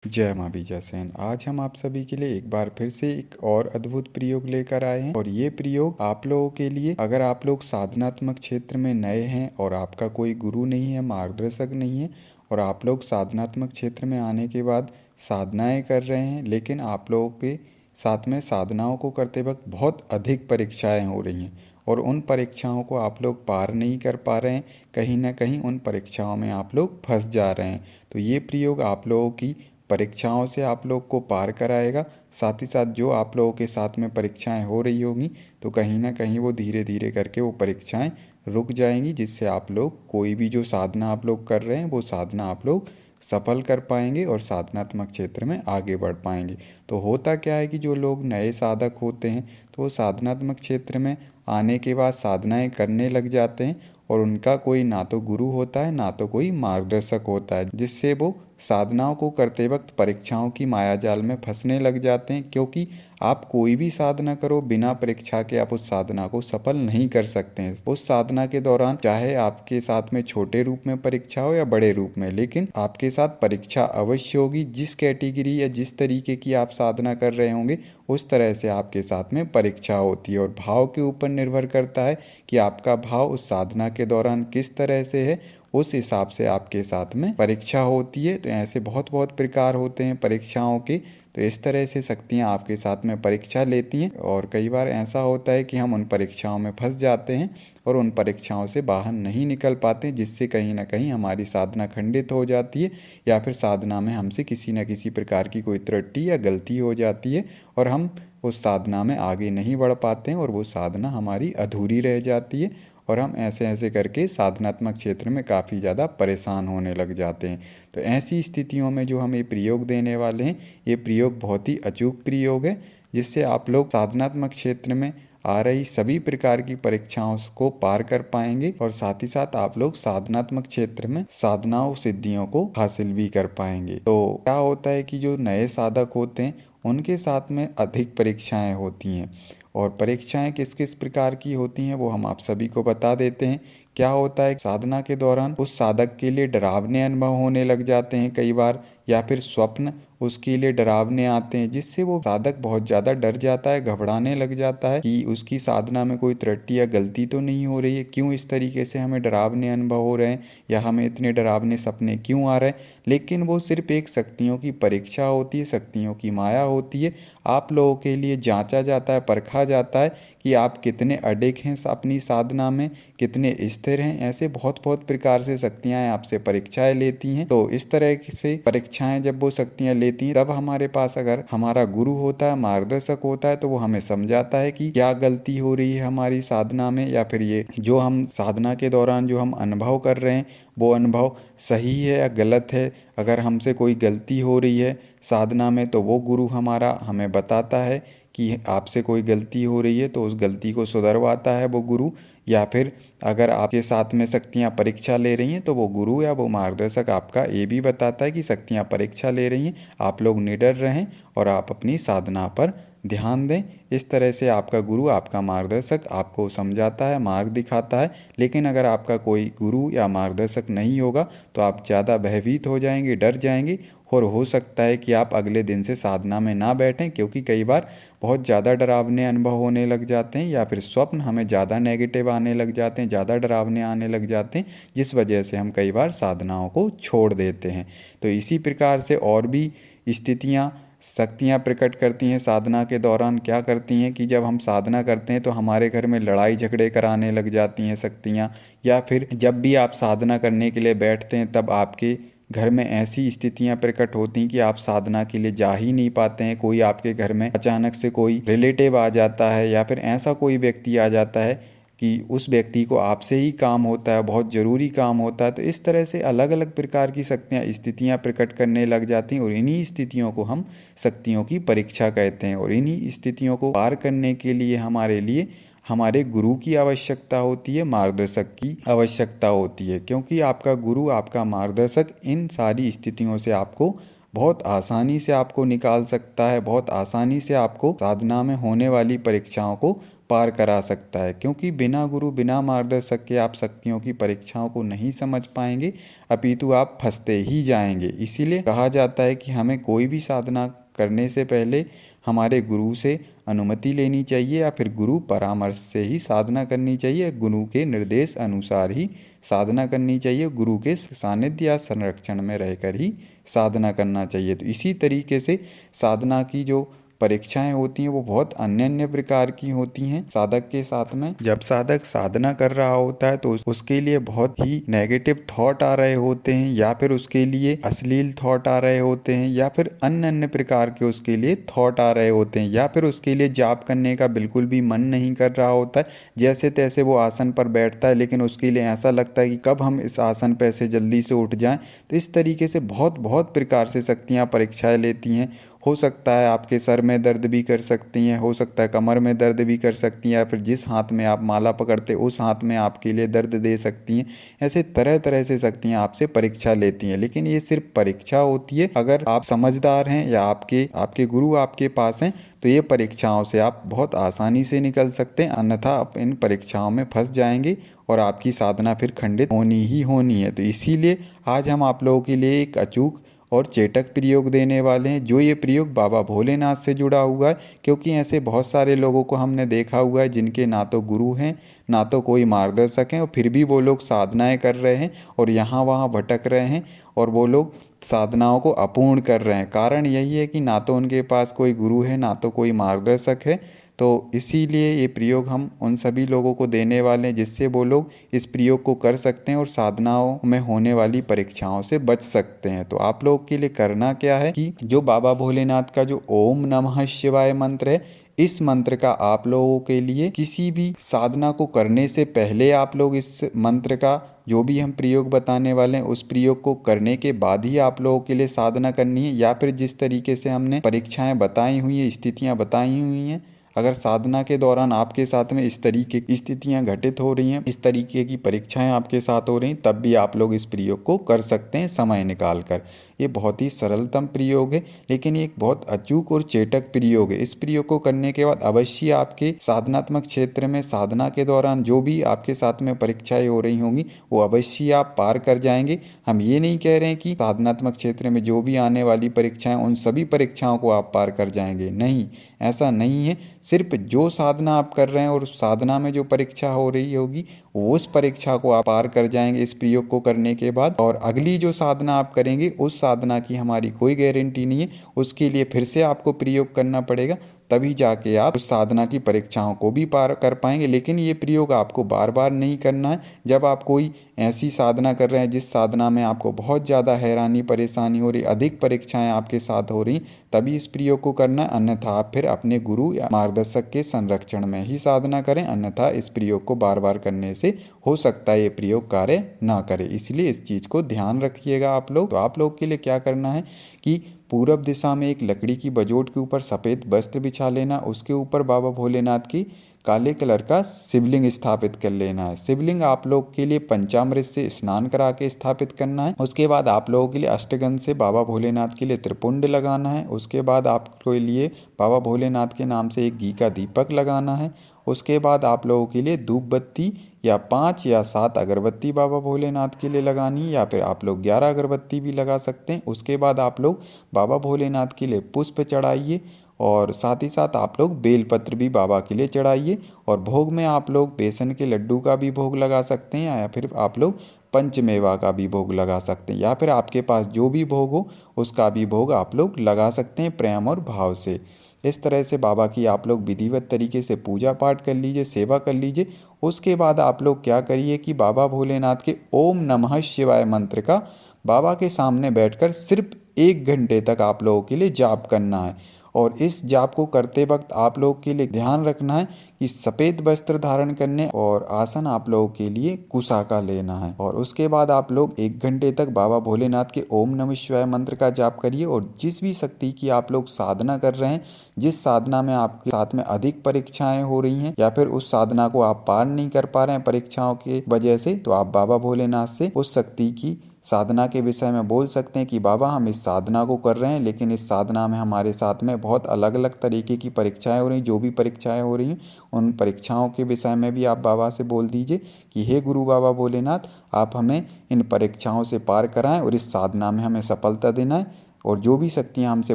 जय माँ बीजासेन। आज हम आप सभी के लिए एक बार फिर से एक और अद्भुत प्रयोग लेकर आए हैं और ये प्रयोग आप लोगों के लिए, अगर आप लोग साधनात्मक क्षेत्र में नए हैं और आपका कोई गुरु नहीं है, मार्गदर्शक नहीं है और आप लोग साधनात्मक क्षेत्र में आने के बाद साधनाएं कर रहे हैं, लेकिन आप लोगों के साथ में साधनाओं को करते वक्त बहुत अधिक परीक्षाएं हो रही हैं और उन परीक्षाओं को आप लोग पार नहीं कर पा रहे हैं। कहीं ना कहीं उन परीक्षाओं में आप लोग फंस जा रहे हैं। तो ये प्रयोग आप लोगों की परीक्षाओं से आप लोग को पार कराएगा। साथ ही साथ जो आप लोगों के साथ में परीक्षाएं हो रही होंगी तो कहीं ना कहीं वो धीरे धीरे करके वो परीक्षाएं रुक जाएंगी, जिससे आप लोग कोई भी जो साधना आप लोग कर रहे हैं वो साधना आप लोग सफल कर पाएंगे और साधनात्मक क्षेत्र में आगे बढ़ पाएंगे। तो होता क्या है कि जो लोग नए साधक होते हैं तो वो साधनात्मक क्षेत्र में आने के बाद साधनाएं करने लग जाते हैं और उनका कोई ना तो गुरु होता है ना तो कोई मार्गदर्शक होता है, जिससे वो साधनाओं को करते वक्त परीक्षाओं की मायाजाल में फंसने लग जाते हैं। क्योंकि आप कोई भी साधना करो, बिना परीक्षा के आप उस साधना को सफल नहीं कर सकते हैं। उस साधना के दौरान चाहे आपके साथ में छोटे रूप में परीक्षा हो या बड़े रूप में, लेकिन आपके साथ परीक्षा अवश्य होगी। जिस कैटेगरी या जिस तरीके की आप साधना कर रहे होंगे उस तरह से आपके साथ में परीक्षा होती है और भाव के ऊपर निर्भर करता है कि आपका भाव उस साधना के दौरान किस तरह से है, उस हिसाब से आपके साथ में परीक्षा होती है। तो ऐसे बहुत बहुत प्रकार होते हैं परीक्षाओं के। तो इस तरह से शक्तियाँ आपके साथ में परीक्षा लेती हैं और कई बार ऐसा होता है कि हम उन परीक्षाओं में फंस जाते हैं और उन परीक्षाओं से बाहर नहीं निकल पाते, जिससे कहीं ना कहीं हमारी साधना खंडित हो जाती है या फिर साधना में हमसे किसी न किसी प्रकार की कोई त्रुटि या गलती हो जाती है और हम उस साधना में आगे नहीं बढ़ पाते हैं और वो साधना हमारी अधूरी रह जाती है और हम ऐसे ऐसे करके साधनात्मक क्षेत्र में काफ़ी ज़्यादा परेशान होने लग जाते हैं। तो ऐसी स्थितियों में जो हम ये प्रयोग देने वाले हैं, ये प्रयोग बहुत ही अचूक प्रयोग है, जिससे आप लोग साधनात्मक क्षेत्र में आ रही सभी प्रकार की परीक्षाओं को पार कर पाएंगे और साथ ही साथ आप लोग साधनात्मक क्षेत्र में साधनाओं सिद्धियों को हासिल भी कर पाएंगे। तो क्या होता है कि जो नए साधक होते हैं उनके साथ में अधिक परीक्षाएं होती हैं और परीक्षाएं किस किस प्रकार की होती हैं वो हम आप सभी को बता देते हैं। क्या होता है, साधना के दौरान उस साधक के लिए डरावने अनुभव होने लग जाते हैं कई बार, या फिर स्वप्न उसके लिए डरावने आते हैं, जिससे वो साधक बहुत ज़्यादा डर जाता है, घबराने लग जाता है कि उसकी साधना में कोई त्रुटि या गलती तो नहीं हो रही है, क्यों इस तरीके से हमें डरावने अनुभव हो रहे हैं या हमें इतने डरावने सपने क्यों आ रहे हैं। लेकिन वो सिर्फ एक शक्तियों की परीक्षा होती है, शक्तियों की माया होती है। आप लोगों के लिए जांचा जाता है, परखा जाता है कि आप कितने अडिग हैं अपनी साधना में, कितने स्थिर हैं। ऐसे बहुत बहुत प्रकार से शक्तियाँ आपसे परीक्षाएं लेती हैं। तो इस तरह से परीक्षाएं जब वो शक्तियाँ लेती हैं तब हमारे पास अगर हमारा गुरु होता है, मार्गदर्शक होता है, तो वो हमें समझाता है कि क्या गलती हो रही है हमारी साधना में, या फिर ये जो हम साधना के दौरान जो हम अनुभव कर रहे हैं वो अनुभव सही है या गलत है। अगर हमसे कोई गलती हो रही है साधना में तो वो गुरु हमारा हमें बताता है कि आपसे कोई गलती हो रही है, तो उस गलती को सुधरवाता है वो गुरु। या फिर अगर आपके साथ में शक्तियाँ परीक्षा ले रही हैं तो वो गुरु या वो मार्गदर्शक आपका ये भी बताता है कि शक्तियाँ परीक्षा ले रही हैं, आप लोग निडर रहें और आप अपनी साधना पर ध्यान दें। इस तरह से आपका गुरु, आपका मार्गदर्शक आपको समझाता है, मार्ग दिखाता है। लेकिन अगर आपका कोई गुरु या मार्गदर्शक नहीं होगा तो आप ज़्यादा भयभीत हो जाएंगे, डर जाएंगे और हो सकता है कि आप अगले दिन से साधना में ना बैठें, क्योंकि कई बार बहुत ज़्यादा डरावने अनुभव होने लग जाते हैं या फिर स्वप्न हमें ज़्यादा नेगेटिव आने लग जाते हैं, ज़्यादा डरावने आने लग जाते हैं, जिस वजह से हम कई बार साधनाओं को छोड़ देते हैं। तो इसी प्रकार से और भी स्थितियाँ शक्तियाँ प्रकट करती हैं साधना के दौरान। क्या करती हैं कि जब हम साधना करते हैं तो हमारे घर में लड़ाई झगड़े कराने लग जाती हैं शक्तियाँ, या फिर जब भी आप साधना करने के लिए बैठते हैं तब आपके घर में ऐसी स्थितियां प्रकट होती हैं कि आप साधना के लिए जा ही नहीं पाते हैं। कोई आपके घर में अचानक से कोई रिलेटिव आ जाता है या फिर ऐसा कोई व्यक्ति आ जाता है कि उस व्यक्ति को आपसे ही काम होता है, बहुत ज़रूरी काम होता है। तो इस तरह से अलग अलग प्रकार की शक्तियाँ स्थितियाँ प्रकट करने लग जाती हैं और इन्हीं स्थितियों को हम शक्तियों की परीक्षा कहते हैं। और इन्हीं स्थितियों को पार करने के लिए हमारे लिए हमारे गुरु की आवश्यकता होती है, मार्गदर्शक की आवश्यकता होती है, क्योंकि आपका गुरु, आपका मार्गदर्शक इन सारी स्थितियों से आपको बहुत आसानी से आपको निकाल सकता है, बहुत आसानी से आपको साधना में होने वाली परीक्षाओं को पार करा सकता है। क्योंकि बिना गुरु बिना मार्गदर्शक के आप शक्तियों की परीक्षाओं को नहीं समझ पाएंगे, अपितु आप फंसते ही जाएंगे। इसीलिए कहा जाता है कि हमें कोई भी साधना करने से पहले हमारे गुरु से अनुमति लेनी चाहिए या फिर गुरु परामर्श से ही साधना करनी चाहिए। गुरु के निर्देश अनुसार ही साधना करनी चाहिए, गुरु के सानिध्य या संरक्षण में रहकर ही साधना करना चाहिए। तो इसी तरीके से साधना की जो परीक्षाएं होती हैं वो बहुत अन्य अन्य प्रकार की होती हैं साधक के साथ में। जब साधक साधना कर रहा होता है तो उसके लिए बहुत ही नेगेटिव थॉट आ रहे होते हैं, या फिर उसके लिए अश्लील थॉट आ रहे होते हैं, या फिर अन्य अन्य प्रकार के उसके लिए थॉट आ रहे होते हैं, या फिर उसके लिए जाप करने का बिल्कुल भी मन नहीं कर रहा होता है। जैसे तैसे वो आसन पर बैठता है, लेकिन उसके लिए ऐसा लगता है कि कब हम इस आसन पर से जल्दी से उठ जाएं। तो इस तरीके से बहुत बहुत प्रकार से शक्तियाँ परीक्षाएं लेती हैं। हो सकता है आपके सर में दर्द भी कर सकती हैं, हो सकता है कमर में दर्द भी कर सकती हैं, या फिर जिस हाथ में आप माला पकड़ते उस हाथ में आपके लिए दर्द दे सकती हैं। ऐसे तरह तरह से शक्तियाँ आपसे परीक्षा लेती हैं। लेकिन ये सिर्फ परीक्षा होती है। अगर आप समझदार हैं या आपके आपके गुरु आपके पास हैं तो ये परीक्षाओं से आप बहुत आसानी से निकल सकते हैं, अन्यथा आप इन परीक्षाओं में फंस जाएंगे और आपकी साधना फिर खंडित होनी ही होनी है। तो इसीलिए आज हम आप लोगों के लिए एक अचूक और चेटक प्रयोग देने वाले हैं, जो ये प्रयोग बाबा भोलेनाथ से जुड़ा हुआ है। क्योंकि ऐसे बहुत सारे लोगों को हमने देखा हुआ है जिनके ना तो गुरु हैं ना तो कोई मार्गदर्शक हैं, और फिर भी वो लोग साधनाएं कर रहे हैं और यहाँ वहाँ भटक रहे हैं, और वो लोग साधनाओं को अपूर्ण कर रहे हैं। कारण यही है कि ना तो उनके पास कोई गुरु है ना तो कोई मार्गदर्शक है। तो इसीलिए ये प्रयोग हम उन सभी लोगों को देने वाले हैं जिससे वो लोग इस प्रयोग को कर सकते हैं और साधनाओं में होने वाली परीक्षाओं से बच सकते हैं। तो आप लोगों के लिए करना क्या है कि जो बाबा भोलेनाथ का जो ओम नमः शिवाय मंत्र है, इस मंत्र का आप लोगों के लिए किसी भी साधना को करने से पहले आप लोग इस मंत्र का जो भी हम प्रयोग बताने वाले हैं उस प्रयोग को करने के बाद ही आप लोगों के लिए साधना करनी है। या फिर जिस तरीके से हमने परीक्षाएं बताई हुई हैं, स्थितियां बताई हुई हैं, अगर साधना के दौरान आपके साथ में इस तरीके की स्थितियां घटित हो रही हैं, इस तरीके की परीक्षाएं आपके साथ हो रही हैं, तब भी आप लोग इस प्रयोग को कर सकते हैं समय निकाल कर। ये बहुत ही सरलतम प्रयोग है, लेकिन ये एक बहुत अचूक और चेटक प्रयोग है। इस प्रयोग को करने के बाद अवश्य आपके साधनात्मक क्षेत्र में साधना के दौरान जो भी आपके साथ में परीक्षाएं हो रही होंगी वो अवश्य आप पार कर जाएंगे। हम ये नहीं कह रहे हैं कि साधनात्मक क्षेत्र में जो भी आने वाली परीक्षाएं उन सभी परीक्षाओं को आप पार कर जाएंगे, नहीं, ऐसा नहीं है। सिर्फ जो साधना आप कर रहे हैं और साधना में जो परीक्षा हो रही होगी उस परीक्षा को आप पार कर जाएंगे इस प्रयोग को करने के बाद। और अगली जो साधना आप करेंगे उस साधना की हमारी कोई गारंटी नहीं है, उसके लिए फिर से आपको प्रयोग करना पड़ेगा, तभी जाके आप उस साधना की परीक्षाओं को भी पार कर पाएंगे। लेकिन ये प्रयोग आपको बार बार नहीं करना है। जब आप कोई ऐसी साधना कर रहे हैं जिस साधना में आपको बहुत ज़्यादा हैरानी परेशानी हो रही, अधिक परीक्षाएं आपके साथ हो रही, तभी इस प्रयोग को करना है। अन्यथा आप फिर अपने गुरु या मार्गदर्शक के संरक्षण में ही साधना करें, अन्यथा इस प्रयोग को बार बार करने से हो सकता है ये प्रयोग कार्य ना करे। इसलिए इस चीज़ को ध्यान रखिएगा आप लोग। तो आप लोग के लिए क्या करना है कि पूरब दिशा में एक लकड़ी की बजोट के ऊपर सफ़ेद वस्त्र बिछा लेना, उसके ऊपर बाबा भोलेनाथ की काले कलर का शिवलिंग स्थापित कर लेना है। शिवलिंग आप लोग के लिए पंचामृत से स्नान करा के स्थापित करना है। उसके बाद आप लोगों के लिए अष्टगंध से बाबा भोलेनाथ के लिए त्रिपुंड लगाना है। उसके बाद आपके लिए बाबा भोलेनाथ के नाम से एक घी का दीपक लगाना है। उसके बाद आप लोगों के लिए धूप बत्ती या 5 या 7 अगरबत्ती बाबा भोलेनाथ के लिए लगानी है, या फिर आप लोग 11 अगरबत्ती भी लगा सकते हैं। उसके बाद आप लोग बाबा भोलेनाथ के लिए पुष्प चढ़ाइए, और साथ ही साथ आप लोग बेलपत्र भी बाबा के लिए चढ़ाइए। और भोग में आप लोग बेसन के लड्डू का भी भोग लगा सकते हैं, या फिर आप लोग पंचमेवा का भी भोग लगा सकते हैं, या फिर आपके पास जो भी भोग हो उसका भी भोग आप लोग लगा सकते हैं प्रेम और भाव से। इस तरह से बाबा की आप लोग विधिवत तरीके से पूजा पाठ कर लीजिए, सेवा कर लीजिए। उसके बाद आप लोग क्या करिए कि बाबा भोलेनाथ के ओम नमः शिवाय मंत्र का बाबा के सामने बैठकर सिर्फ 1 घंटे तक आप लोगों के लिए जाप करना है। और इस जाप को करते वक्त आप लोगों के लिए ध्यान रखना है कि सफ़ेद वस्त्र धारण करने और आसन आप लोगों के लिए कुशा का लेना है। और उसके बाद आप लोग 1 घंटे तक बाबा भोलेनाथ के ओम नमः शिवाय मंत्र का जाप करिए। और जिस भी शक्ति की आप लोग साधना कर रहे हैं, जिस साधना में आपके साथ में अधिक परीक्षाएं हो रही हैं, या फिर उस साधना को आप पार नहीं कर पा रहे हैं परीक्षाओं की वजह से, तो आप बाबा भोलेनाथ से उस शक्ति की साधना के विषय में बोल सकते हैं कि बाबा हम इस साधना को कर रहे हैं, लेकिन इस साधना में हमारे साथ में बहुत अलग अलग तरीके की परीक्षाएं हो रही, जो भी परीक्षाएं हो रही हैं उन परीक्षाओं के विषय में भी आप बाबा से बोल दीजिए कि हे गुरु बाबा भोलेनाथ, आप हमें इन परीक्षाओं से पार कराएं और इस साधना में हमें सफलता देना है। और जो भी शक्तियाँ हमसे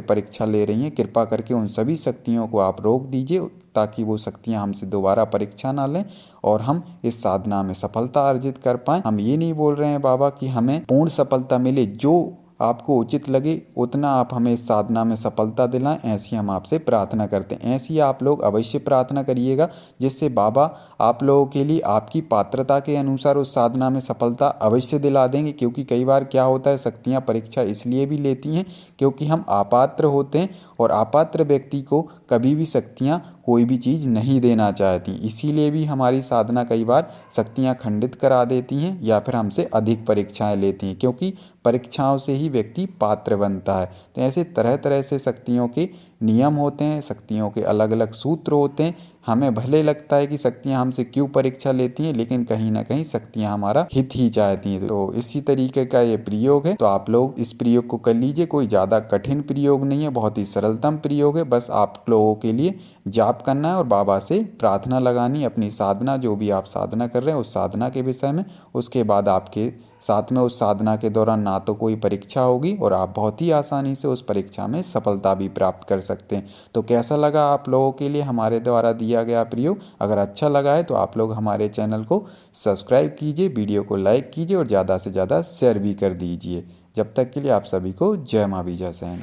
परीक्षा ले रही हैं, कृपा करके उन सभी शक्तियों को आप रोक दीजिए, ताकि वो शक्तियाँ हमसे दोबारा परीक्षा ना लें और हम इस साधना में सफलता अर्जित कर पाएँ। हम ये नहीं बोल रहे हैं बाबा कि हमें पूर्ण सफलता मिले, जो आपको उचित लगे उतना आप हमें इस साधना में सफलता दिलाएं, ऐसी हम आपसे प्रार्थना करते हैं। ऐसी आप लोग अवश्य प्रार्थना करिएगा, जिससे बाबा आप लोगों के लिए आपकी पात्रता के अनुसार उस साधना में सफलता अवश्य दिला देंगे। क्योंकि कई बार क्या होता है, शक्तियाँ परीक्षा इसलिए भी लेती हैं क्योंकि हम अपात्र होते हैं, और अपात्र व्यक्ति को कभी भी शक्तियाँ कोई भी चीज़ नहीं देना चाहती। इसीलिए भी हमारी साधना कई बार शक्तियाँ खंडित करा देती हैं या फिर हमसे अधिक परीक्षाएं लेती हैं, क्योंकि परीक्षाओं से ही व्यक्ति पात्र बनता है। तो ऐसे तरह तरह से शक्तियों के नियम होते हैं, शक्तियों के अलग अलग सूत्र होते हैं। हमें भले लगता है कि शक्तियाँ हमसे क्यों परीक्षा लेती हैं, लेकिन कहीं ना कहीं शक्तियाँ हमारा हित ही चाहती हैं। तो इसी तरीके का ये प्रयोग है, तो आप लोग इस प्रयोग को कर लीजिए। कोई ज़्यादा कठिन प्रयोग नहीं है, बहुत ही सरलतम प्रयोग है। बस आप लोगों के लिए जाप करना है और बाबा से प्रार्थना लगानी है अपनी साधना, जो भी आप साधना कर रहे हैं उस साधना के विषय में। उसके बाद आपके साथ में उस साधना के दौरान ना तो कोई परीक्षा होगी और आप बहुत ही आसानी से उस परीक्षा में सफलता भी प्राप्त कर सकते हैं। तो कैसा लगा आप लोगों के लिए हमारे द्वारा दिया गया प्रयोग? अगर अच्छा लगा है तो आप लोग हमारे चैनल को सब्सक्राइब कीजिए, वीडियो को लाइक कीजिए और ज़्यादा से ज़्यादा शेयर भी कर दीजिए। जब तक के लिए आप सभी को जय माँ बीजासैन।